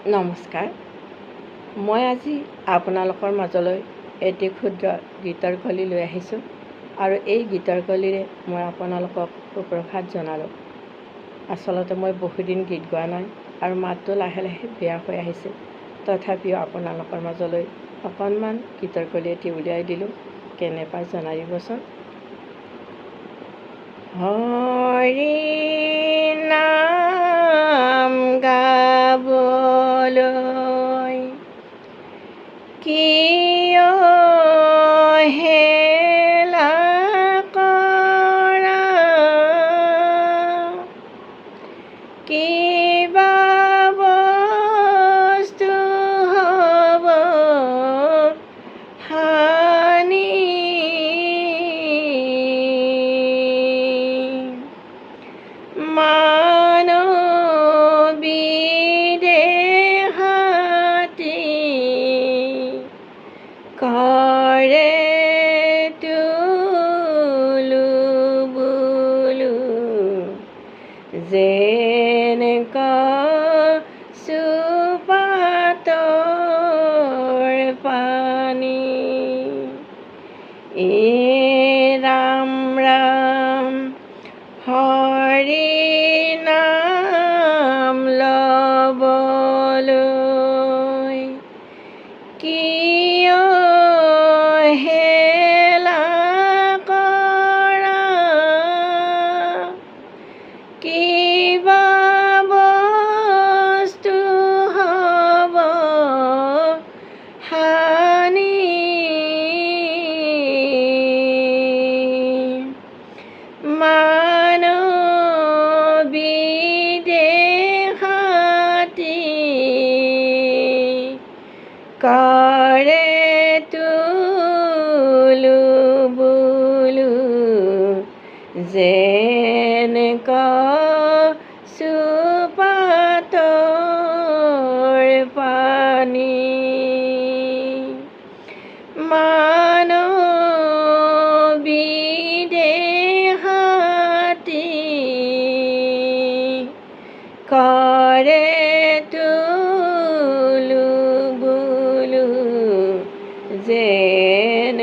নমস্কাৰ। মই আজি আপোনালোকৰ মাজলৈ এটি ক্ষুদ্ৰ গীতৰ কলি লৈ আহিছোঁ আৰু এই গীতৰ কলিৰে মই আপোনালোকক সুপ্ৰভাত জনালোঁ। আচলতে মই বহুদিন গীত গোৱা নাই আৰু মাতটো লাহে লাহে বেয়া হৈ আহিছে। তথাপিও আপোনালোকৰ মাজলৈ অকণমান গীতৰ কলি এটি উলিয়াই দিলোঁ। কেনে পাই জনাই দিবচোন। হৰি নাম গাবলৈ কিয় হেলা কৰা, কিবা বস্তু হ'ব হানি, মানৱী দেহাতি কৰে তুলু বুলু, যেন কচুপাতৰ পানী। ৰাম ৰাম হৰি নাম ল'বলৈ কিয় হেলা কৰা, কিবা বস্তু হ'ব হানি, মানৱী দেহাতি কৰে তুলু বুলু, যেন কচুপাতৰ পানী। মানৱী দেহাতি কৰে তুলু বুলু, যেন